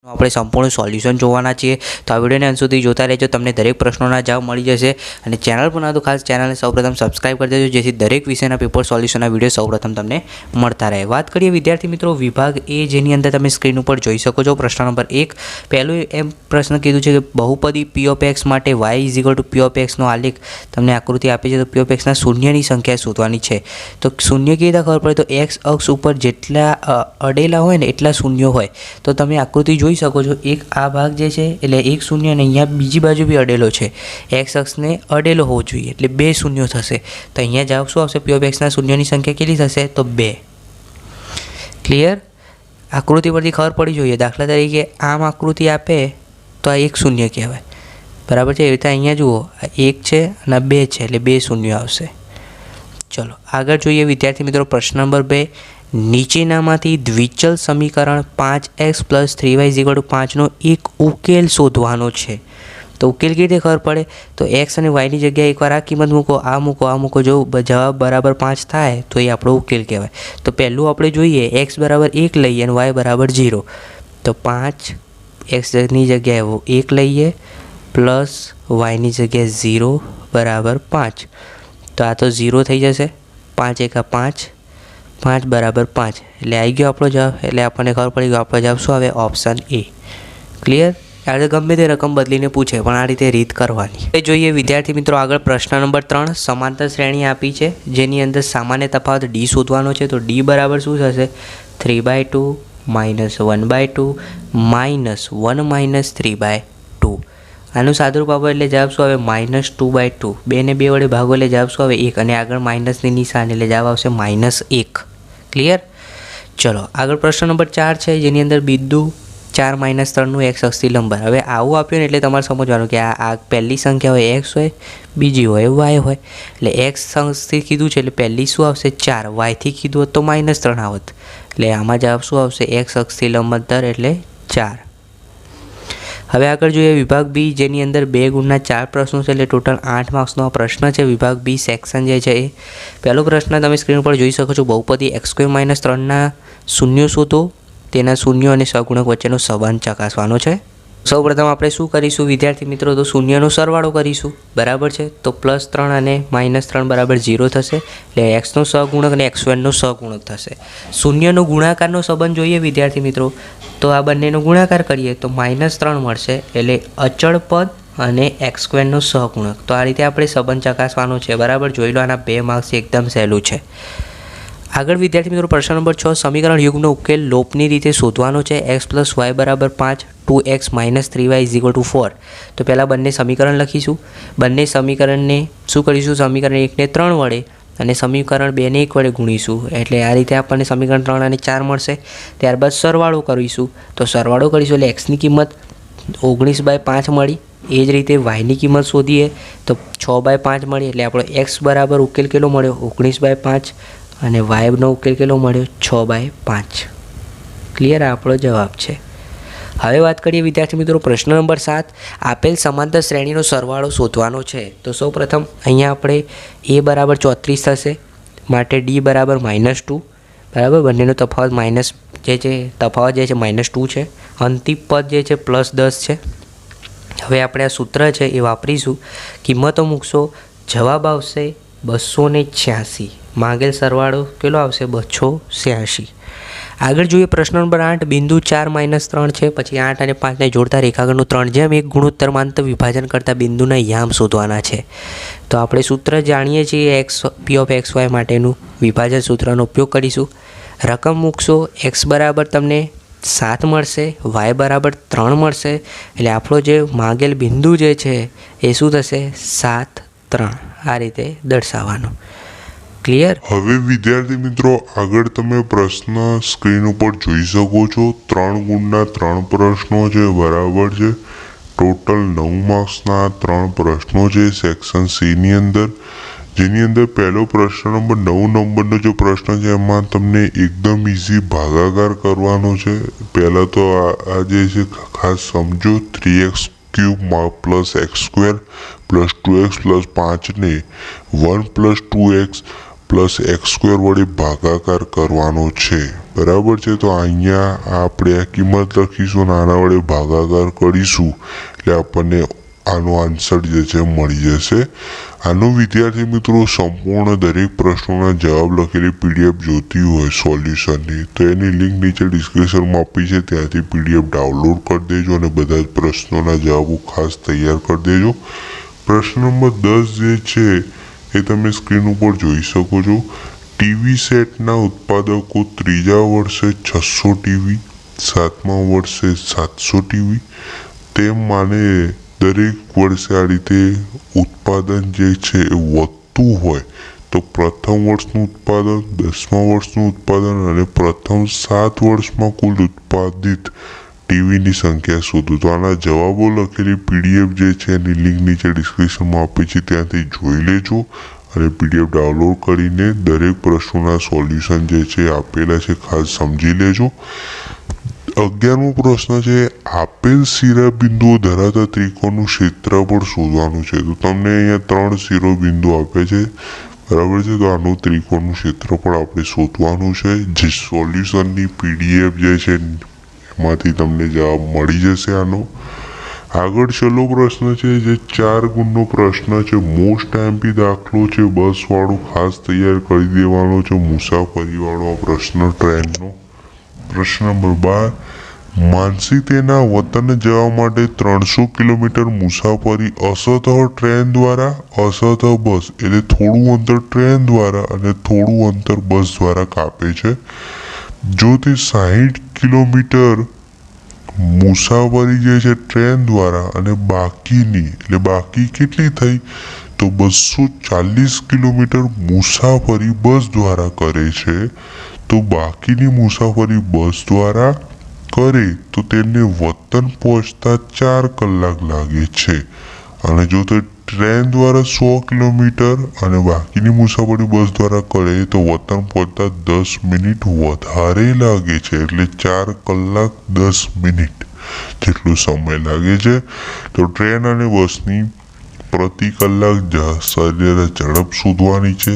આપણે સંપૂર્ણ સોલ્યુશન જોવાના છીએ તો આ વિડીયોને અંત સુધી જોતા રહેજો, તમને દરેક પ્રશ્નોના જવાબ મળી જશે। અને ચેનલ પર ના તો ખાસ ચેનલને સૌપ્રથમ સબસ્ક્રાઇબ કરી દેજો, જેથી દરેક વિષયના પેપર સોલ્યુશનના વિડીયો સૌપ્રથમ તમને મળતા રહે। વાત કરીએ વિદ્યાર્થી મિત્રો વિભાગ એ, જેની અંદર તમે સ્ક્રીન ઉપર જોઈ શકો છો પ્રશ્ન નંબર 1। પહેલું એમ પ્રશ્ન કીધું છે કે બહુપદી p of x માટે y = p of x નો આલેખ તમને આકૃતિ આપી છે, તો p of x ના શૂન્યની સંખ્યા શોધવાની છે। તો શૂન્ય કેવી રીતે ખબર પડે? તો x અક્ષ ઉપર જેટલા અડેલા હોય ને એટલા શૂન્યો હોય, તો તમે આકૃતિ જોઈ શકો છો। એક આ ભાગ જે છે એટલે એક શૂન્ય અને અહીંયા બીજી બાજુ બી અડેલો છે, x અક્ષને અડેલો હોવો જોઈએ એટલે બે શૂન્યો થશે। તો અહીંયા જવાબ શું આવશે? p of x ના શૂન્યની સંખ્યા કેટલી થશે? તો 2। ક્લિયર? આકૃતિ પરથી ખબર પડી જોઈએ। દાખલા તરીકે આમ આકૃતિ આપે તો આ એક શૂન્ય કહેવાય, બરાબર છે। એવી રીતે અહીંયા જુઓ, આ એક છે અને 2 છે એટલે બે શૂન્યો આવશે। ચલો આગળ જોઈએ વિદ્યાર્થી મિત્રો પ્રશ્ન નંબર 2। નીચેનામાંથી દ્વિચલ સમીકરણ 5x + 3y = 5 નો એક ઉકેલ શોધવાનો છે। તો ઉકેલ કેવી રીતે ખબર પડે? તો x અને y ની જગ્યાએ એકવાર આ કિંમત મૂકો, આ મૂકો, આ મૂકો, જો જવાબ બરાબર 5 થાય તો એ આપણો ઉકેલ કહેવાય। તો પહેલું આપણે જોઈએ x = 1 લઈએ અને y = 0, તો 5 x ની જગ્યાએ 1 લઈએ પ્લસ y ની જગ્યાએ 0 = 5, તો આ તો 0 થઈ જશે। 5 × 5 5 = 5 એટલે આવી ગયો આપણો જવાબ। એટલે આપણને ખબર પડી ગયો આપણો જવાબ શું આવે? Option A. ક્લિયર? આજે ગમે તે રકમ બદલીને પૂછે પણ આ રીતે રીત કરવાની। એ જોઈએ વિદ્યાર્થી મિત્રો આગળ પ્રશ્ન નંબર 3। સમાંતર શ્રેણી આપી છે જેની અંદર સામાન્ય તફાવત d શોધવાનો છે। તો d બરાબર શું થશે? 3/2 - 1/2 -1 - 3/2। આનું સાદુરૂપ આપો એટલે જવાબ શું આવે? -2/2। 2 ને 2 વડે ભાગો એટલે જવાબ શું આવે? 1, અને આગળ માઇનસની નિશાન એટલે જવાબ આવશે -1। ક્લિયર? ચલો આગળ પ્રશ્ન નંબર 4 છે જેની અંદર બિંદુ 4 - 3 નું x અક્ષથી લંબાઈ। હવે આવું આપ્યું ને એટલે તમારે સમજવાનું કે આ પહેલી સંખ્યા હોય x હોય, બીજી હોય y હોય। એટલે x અક્ષથી કીધું છે એટલે પહેલી શું આવશે? 4, y થી કીધું હોત તો -3 આવત, એટલે આમાં જવાબ શું આવશે? x અક્ષથી લંબાંતર એટલે 4। હવે આગળ જોઈએ વિભાગ બી, જેની અંદર 2 ગુણના 4 પ્રશ્નો છે એટલે ટોટલ 8 માર્ક્સનો આ પ્રશ્ન છે। વિભાગ બી સેક્શન જે છે એ પહેલો પ્રશ્ન તમે સ્ક્રીન પર જોઈ શકો છો। બહુપદી x² - 3 ના શૂન્યો શોધો, તેના શૂન્યો અને સહગુણક વચ્ચેનો સંબંધ ચકાસવાનો છે। સૌપ્રથમ આપણે શું કરીશું વિદ્યાર્થી મિત્રો? તો શૂન્યનો સરવાળો કરીશું, બરાબર છે। તો +3 અને -3 = 0 થશે, એટલે x નો સહગુણક અને x² નો સહગુણક થશે। શૂન્યનો ગુણાકારનો સંબંધ જોઈએ વિદ્યાર્થી મિત્રો, તો આ બંનેનો ગુણાકાર કરીએ તો -3 મળશે, એટલે અચળ પદ અને x² નો સહગુણક। તો આ રીતે આપણે સંબંધ ચકાસવાનો છે, બરાબર। જોઈ લો, આના 2 માર્ક્સ એકદમ સહેલું છે। આગળ વિદ્યાર્થી મિત્રો પ્રશ્ન નંબર 6। સમીકરણ યુગનો ઉકેલ લોપની રીતે શોધવાનો છે। x + y = 5, 2x - 3y = 4। તો પહેલાં બંને સમીકરણ લખીશું। બંને સમીકરણને શું કરીશું? સમીકરણ 1 ને 3 વડે અને સમીકરણ 2 ને 1 વડે ગુણીશું, એટલે આ રીતે આપણને સમીકરણ 3 અને 4 મળશે। ત્યારબાદ સરવાળો કરીશું, તો સરવાળો કરીશું એટલે x ની કિંમત 19/5 મળી। એ જ રીતે y ની કિંમત શોધીએ તો 6/5 મળી, એટલે આપણો x બરાબર ઉકેલ કેટલો મળ્યો? 19/5, અને y નો ઉકેલ કેટલો મળ્યો? 6/5। ક્લિયર? આપણો જવાબ છે। હવે વાત કરીએ વિદ્યાર્થી મિત્રો પ્રશ્ન નંબર 7। આપેલ સમાંતર શ્રેણીનો સરવાળો શોધવાનો છે। તો સૌપ્રથમ અહીંયા આપણે a = 34 થશે, માટે d = -2, બરાબર। બંનેનો તફાવત તફાવત જે છે -2 છે। અંતિમ પદ જે છે +10 છે। હવે આપણે આ સૂત્ર છે એ વાપરીશું, કિંમતો મૂકશો, જવાબ આવશે 286। માંગેલ સરવાળો કેટલો આવશે? 286। આગળ જોઈએ પ્રશ્ન નંબર 8। બિંદુ 4 - 3 છે, પછી 8 અને 5 ને જોડતા રેખાખંડનું 3/1 ગુણોત્તરમાંતર વિભાજન કરતા બિંદુના યામ શોધવાના છે। તો આપણે સૂત્ર જાણીએ છીએ p of xy માટેનું, વિભાજન સૂત્રનો ઉપયોગ કરીશું। રકમ મૂકશો, x બરાબર તમને 7 મળશે, y બરાબર 3 મળશે, એટલે આપણો જે માંગેલ બિંદુ જે છે એ શું થશે? 7, 3। આ રીતે દર્શાવવાનું। ક્લિયર? હવે વિદ્યાર્થી મિત્રો આગળ તમે પ્રશ્ન સ્ક્રીન ઉપર જોઈ શકો છો। 3 ગુણના 3 પ્રશ્નો છે, બરાબર છે। ટોટલ 9 માર્ક્સના 3 પ્રશ્નો છે સેક્શન સી ની અંદર, જેની અંદર પહેલો પ્રશ્ન નંબર 9 નંબરનો જે પ્રશ્ન છે એમાં તમને એકદમ ઇઝી ભાગાકાર કરવાનો છે। પહેલાં તો આ જે છે ખાસ સમજો। 3x³ + x² + 2x + 5 ને 1 + 2x પ્લસ એક્સ સ્ક્વેર વડે ભાગાકાર કરવાનો છે, બરાબર છે. તો અહીંયા આપણે આ કિંમત લખીશું અને આના વડે ભાગાકાર કરીશું એટલે આપણને આનો આન્સર જે છે મળી જશે. આનો વિદ્યાર્થી મિત્રો સંપૂર્ણ દરેક પ્રશ્નોના જવાબ લખેલી પીડીએફ જોતી હોય સોલ્યુશનની તો એની લિંક નીચે ડિસ્ક્રિપ્શનમાં આપી છે, ત્યાંથી પીડીએફ ડાઉનલોડ કરી દેજો અને બધા જ પ્રશ્નોના જવાબો ખાસ તૈયાર કરી દેજો. પ્રશ્ન નંબર 10 જે છે એ તમે સ્ક્રીન ઉપર જોઈ શકો છો. ટીવી સેટના ઉત્પાદકો ત્રીજા વર્ષે 600 ટીવી, 7મા વર્ષે 700 ટીવી તેમ માને દરેક વર્ષે આ રીતે ઉત્પાદન જે છે એ વધતું હોય તો પ્રથમ વર્ષનું ઉત્પાદન, 10મા વર્ષનું ઉત્પાદન અને પ્રથમ 7 વર્ષમાં કુલ ઉત્પાદિત ટીવીની સંખ્યા શોધો. તો આના જવાબો લખેલી પીડીએફ જે છે એની લિંક નીચે ડિસ્ક્રિપ્શનમાં આપી છે, ત્યાંથી જોઈ લેજો અને પીડીએફ ડાઉનલોડ કરીને દરેક પ્રશ્નોના સોલ્યુશન જે છે આપેલા છે ખાસ સમજી લેજો. 11મો પ્રશ્ન છે, આપેલ શિરોબિંદુઓ ધરાવતા ત્રિકોણનું ક્ષેત્રફળ શોધવાનું છે. તો તમને અહીંયા 3 શિરોબિંદુ આપે છે, બરાબર છે. તો આનું ત્રિકોણનું ક્ષેત્રફળ આપણે શોધવાનું છે. જે સોલ્યુશનની પીડીએફ જે છે એમાંથી તમને જવાબ મળી જશે આનો. આગળ છેલ્લો પ્રશ્ન છે જે 4 ગુણનો પ્રશ્ન છે. મોસ્ટ આઈએમપી દાખલો છે, બસ વાળો ખાસ તૈયાર કરી દેવાનો છે, મુસાફરી વાળો આ પ્રશ્ન ટ્રેનનો. પ્રશ્ન નંબર 12, માનસી તેના વતન જવા માટે 300 કિલોમીટર મુસાફરી અસતઃ ટ્રેન દ્વારા, અસતઃ બસ એટલે થોડું અંતર ટ્રેન દ્વારા અને થોડું અંતર બસ દ્વારા કાપે છે. જો તે 60 કિલોમીટર મુસાફરી જે છે ટ્રેન દ્વારા અને બાકીની એટલે બાકી કેટલી થઈ તો 240 કિલોમીટર મુસાફરી બસ દ્વારા કરે છે, તો બાકીની મુસાફરી બસ દ્વારા કરે તો તેને વતન પહોંચતા 4 કલાક લાગે છે. અને જો તે ટ્રેન દ્વારા 100 કિલોમીટર અને બાકીની મુસાફરી બસ દ્વારા કરે તો વતન પહોંચતા 10 મિનિટ વધારે લાગે છે, એટલે 4 કલાક 10 મિનિટ જેટલો સમય લાગે છે. તો ટ્રેન અને બસની પ્રતિ કલાક સરેરાશ ઝડપ શોધવાની છે.